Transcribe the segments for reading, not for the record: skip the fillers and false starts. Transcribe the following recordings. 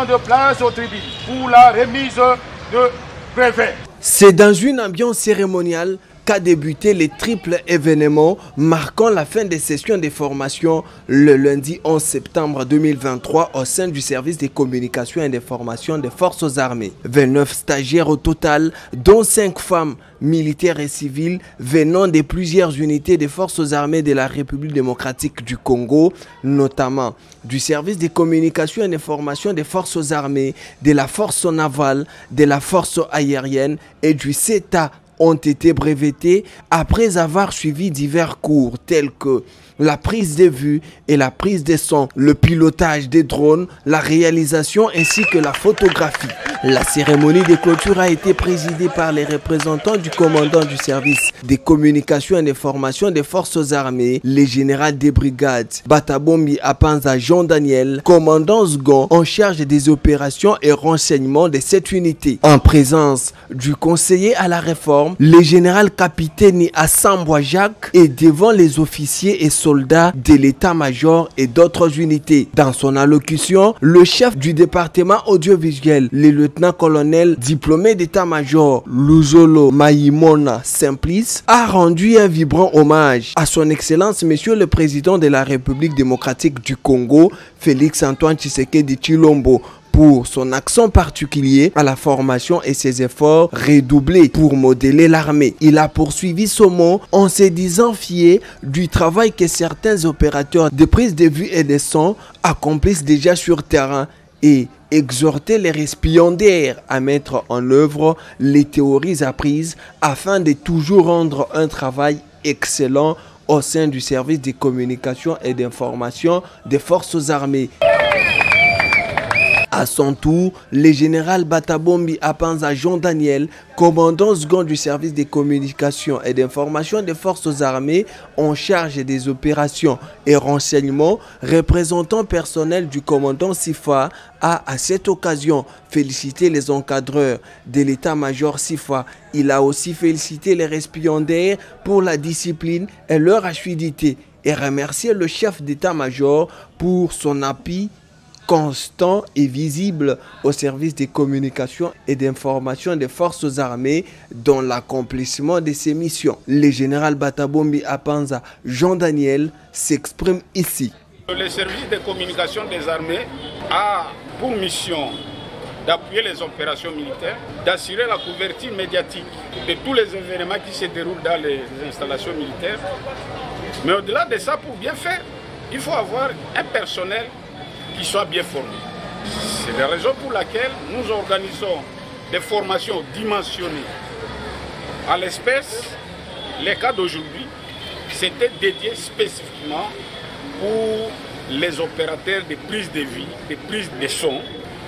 De place aux tribunes pour la remise de brevets. C'est dans une ambiance cérémoniale qu'a débuté le triple événement marquant la fin des sessions de formation le lundi 11 septembre 2023 au sein du service des communications et des formations des forces armées. 29 stagiaires au total, dont 5 femmes militaires et civiles venant de plusieurs unités des forces armées de la République démocratique du Congo, notamment du service des communications et des formations des forces armées, de la force navale, de la force aérienne et du CETA ont été brevetés après avoir suivi divers cours tels que la prise de vue et la prise de son, le pilotage des drones, la réalisation ainsi que la photographie. La cérémonie de clôture a été présidée par les représentants du commandant du service des communications et des formations des forces armées, le général des brigades Batabombi Apanza Jean-Daniel, commandant second en charge des opérations et renseignements de cette unité. En présence du conseiller à la réforme, le général capitaine Assambwa Jacques et devant les officiers et soldats de l'état-major et d'autres unités. Dans son allocution, le chef du département audiovisuel, le lieutenant-colonel diplômé d'état-major Luzolo Maïmona Simplice, a rendu un vibrant hommage à son excellence monsieur le président de la République démocratique du Congo, Félix Antoine Tshisekedi Tshilombo, pour son accent particulier à la formation et ses efforts redoublés pour modeler l'armée. Il a poursuivi ce mot en se disant fier du travail que certains opérateurs de prise de vue et de son accomplissent déjà sur terrain et exhorter les récipiendaires à mettre en œuvre les théories apprises afin de toujours rendre un travail excellent au sein du service de communication et d'information des forces armées. À son tour, le général Batabombi Apanza Jean-Daniel, commandant second du service des communications et d'information des forces armées en charge des opérations et renseignements, représentant personnel du commandant SIFA, a à cette occasion félicité les encadreurs de l'état-major SIFA. Il a aussi félicité les récipiendaires pour la discipline et leur assiduité et remercié le chef d'état-major pour son appui constant et visible au service des communications et d'information des forces armées dans l'accomplissement de ses missions. Le général Batabombi Apanza Jean-Daniel s'exprime ici. Le service de communication des armées a pour mission d'appuyer les opérations militaires, d'assurer la couverture médiatique de tous les événements qui se déroulent dans les installations militaires. Mais au-delà de ça, pour bien faire, il faut avoir un personnel qui soit bien formé. C'est la raison pour laquelle nous organisons des formations dimensionnées. À l'espèce, les cas d'aujourd'hui, c'était dédié spécifiquement pour les opérateurs de prise de vie, de prise de son,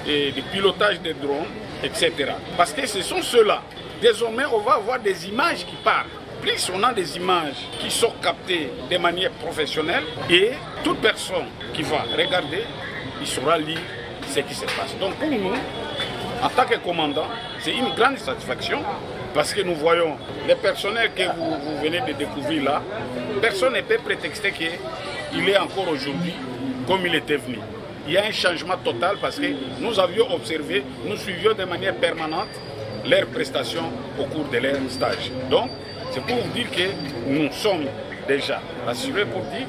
et de pilotage des drones, etc. Parce que ce sont ceux-là. Désormais, on va avoir des images qui parlent. Plus on a des images qui sont captées de manière professionnelle et toute personne qui va regarder, il saura lire ce qui se passe. Donc pour nous, en tant que commandant, c'est une grande satisfaction parce que nous voyons les personnels que vous venez de découvrir là, personne ne peut prétexter qu'il est encore aujourd'hui comme il était venu. Il y a un changement total parce que nous avions observé, nous suivions de manière permanente leurs prestations au cours de leur stage. Donc, c'est pour vous dire que nous sommes déjà rassurés pour dire,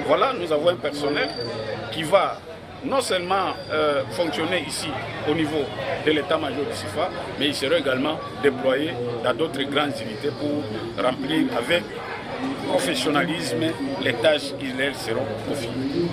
voilà, nous avons un personnel qui va non seulement fonctionner ici au niveau de l'état-major du SIFA, mais il sera également déployé dans d'autres grandes unités pour remplir avec professionnalisme les tâches qui leur seront confiées.